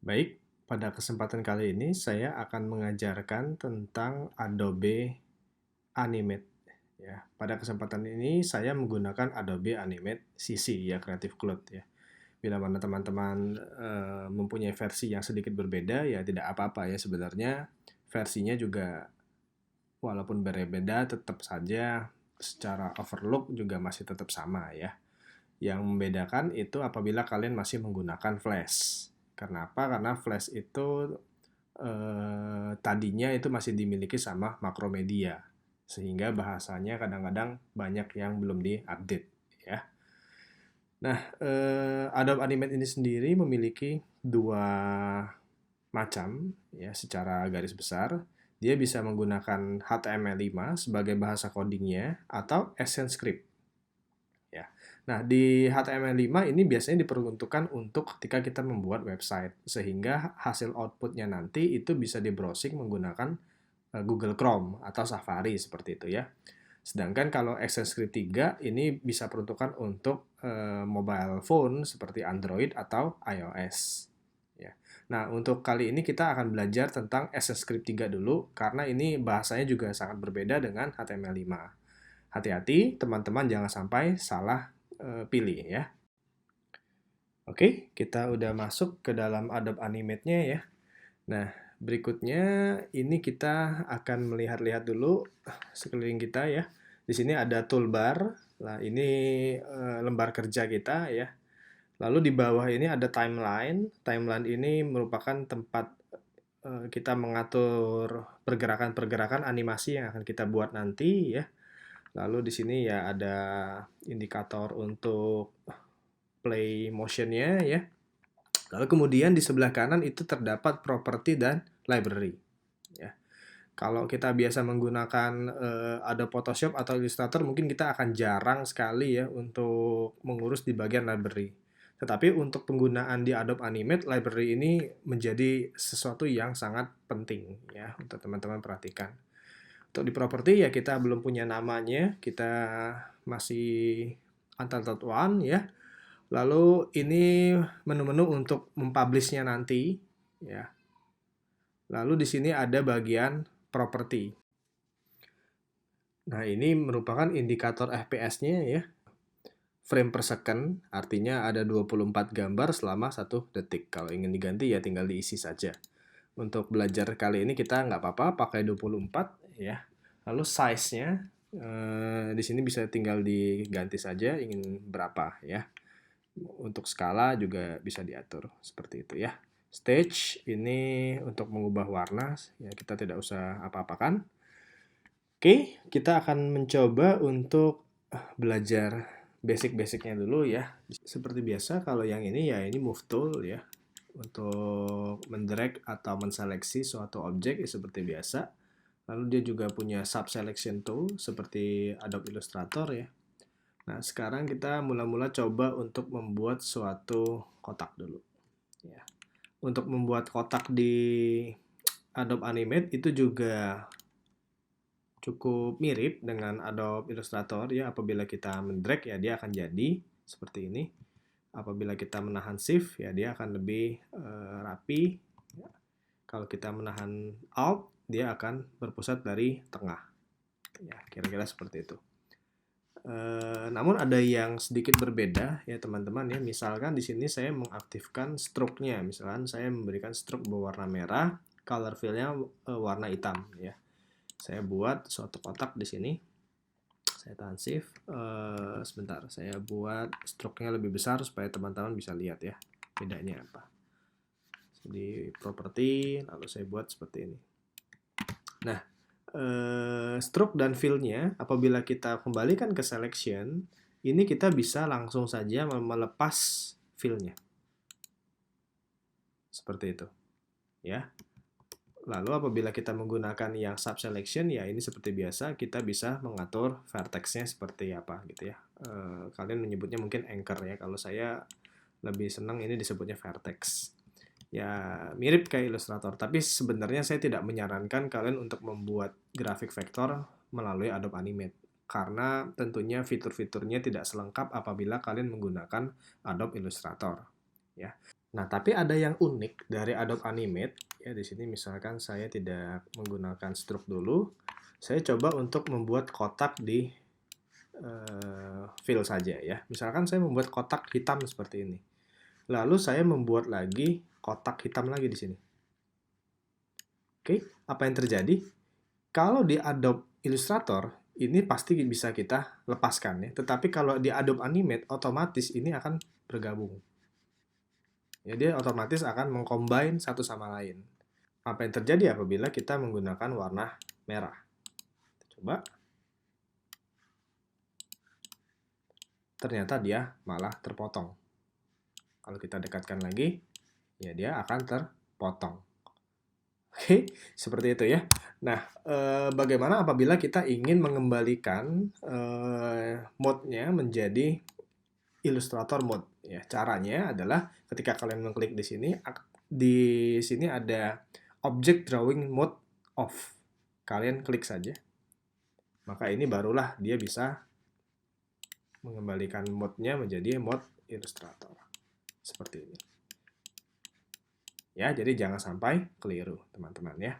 Baik, pada kesempatan kali ini saya akan mengajarkan tentang Adobe Animate. Ya, pada kesempatan ini saya menggunakan Adobe Animate CC ya, Creative Cloud ya. Bila mana teman-teman mempunyai versi yang sedikit berbeda ya tidak apa-apa ya sebenarnya versinya juga walaupun berbeda tetap saja secara overlook juga masih tetap sama ya. Yang membedakan itu apabila kalian masih menggunakan Flash. Kenapa? Karena Flash itu tadinya itu masih dimiliki sama Macromedia, sehingga bahasanya kadang-kadang banyak yang belum diupdate ya. Nah, Adobe Animate ini sendiri memiliki dua macam ya secara garis besar. Dia bisa menggunakan HTML5 sebagai bahasa codingnya atau ActionScript ya. Nah, di HTML5 ini biasanya diperuntukkan untuk ketika kita membuat website, sehingga hasil outputnya nanti itu bisa di-browsing menggunakan Google Chrome atau Safari seperti itu ya. Sedangkan kalau ActionScript 3 ini bisa peruntukan untuk mobile phone seperti Android atau iOS. Ya. Nah, untuk kali ini kita akan belajar tentang ActionScript 3 dulu, karena ini bahasanya juga sangat berbeda dengan HTML5. Hati-hati, teman-teman jangan sampai salah pilih ya. Oke, kita udah masuk ke dalam Adobe Animate-nya ya. Nah, berikutnya ini kita akan melihat-lihat dulu sekeliling kita ya. Di sini ada toolbar. Nah, ini lembar kerja kita ya. Lalu di bawah ini ada timeline. Timeline ini merupakan tempat kita mengatur pergerakan-pergerakan animasi yang akan kita buat nanti ya. Lalu di sini ya ada indikator untuk play motion-nya ya. Lalu kemudian di sebelah kanan itu terdapat property dan library. Ya. Kalau kita biasa menggunakan Adobe Photoshop atau Illustrator, mungkin kita akan jarang sekali ya untuk mengurus di bagian library. Tetapi untuk penggunaan di Adobe Animate, library ini menjadi sesuatu yang sangat penting ya untuk teman-teman perhatikan. Untuk di property ya kita belum punya namanya, kita masih untitled one ya. Lalu ini menu-menu untuk mempublishnya nanti ya. Lalu di sini ada bagian property. Nah, ini merupakan indikator FPS-nya ya. Frame per second, artinya ada 24 gambar selama 1 detik. Kalau ingin diganti ya tinggal diisi saja. Untuk belajar kali ini kita nggak apa-apa pakai 24 ya. Lalu size-nya di sini bisa tinggal diganti saja ingin berapa ya. Untuk skala juga bisa diatur seperti itu ya. Stage ini untuk mengubah warna ya kita tidak usah apa-apakan. Oke, kita akan mencoba untuk belajar basic-basicnya dulu ya. Seperti biasa kalau yang ini ya ini move tool ya. Untuk mendrag atau menseleksi suatu objek ya seperti biasa. Lalu dia juga punya sub selection tool seperti Adobe Illustrator ya. Nah, sekarang kita mula-mula coba untuk membuat suatu kotak dulu. Ya. Untuk membuat kotak di Adobe Animate itu juga cukup mirip dengan Adobe Illustrator ya. Apabila kita mendrag ya dia akan jadi seperti ini. Apabila kita menahan Shift ya dia akan lebih rapi. Ya. Kalau kita menahan Alt dia akan berpusat dari tengah. Ya, kira-kira seperti itu. Namun ada yang sedikit berbeda ya teman-teman ya. Misalkan di sini saya mengaktifkan stroke-nya. Misalkan saya memberikan stroke berwarna merah, color fill-nya warna hitam ya. Saya buat suatu kotak di sini. Saya tahan shift. Sebentar, saya buat stroke-nya lebih besar supaya teman-teman bisa lihat ya bedanya apa. Di property, lalu saya buat seperti ini. Nah, stroke dan fill-nya apabila kita kembalikan ke selection, ini kita bisa langsung saja melepas fill-nya. Seperti itu. Ya. Lalu apabila kita menggunakan yang sub selection ya ini seperti biasa kita bisa mengatur vertex-nya seperti apa gitu ya. Kalian menyebutnya mungkin anchor ya. Kalau saya lebih senang ini disebutnya vertex. Ya mirip kayak Illustrator, tapi sebenarnya saya tidak menyarankan kalian untuk membuat grafik vektor melalui Adobe Animate karena tentunya fitur-fiturnya tidak selengkap apabila kalian menggunakan Adobe Illustrator ya. Nah, tapi ada yang unik dari Adobe Animate. Ya, di sini misalkan saya tidak menggunakan stroke dulu. Saya coba untuk membuat kotak di fill saja ya. Misalkan saya membuat kotak hitam seperti ini. Lalu saya membuat lagi kotak hitam lagi di sini. Oke, apa yang terjadi? Kalau di Adobe Illustrator, ini pasti bisa kita lepaskan ya. Tetapi kalau di Adobe Animate, otomatis ini akan bergabung. Ya, dia otomatis akan mengcombine satu sama lain. Apa yang terjadi apabila kita menggunakan warna merah? Coba. Ternyata dia malah terpotong. Kalau kita dekatkan lagi, ya dia akan terpotong. Oke, seperti itu ya. Nah, bagaimana apabila kita ingin mengembalikan mode-nya menjadi Illustrator mode? Ya, caranya adalah ketika kalian mengklik di sini ada Object Drawing Mode Off. Kalian klik saja. Maka ini barulah dia bisa mengembalikan mode-nya menjadi mode Illustrator. Seperti ini. Ya, jadi jangan sampai keliru, teman-teman ya.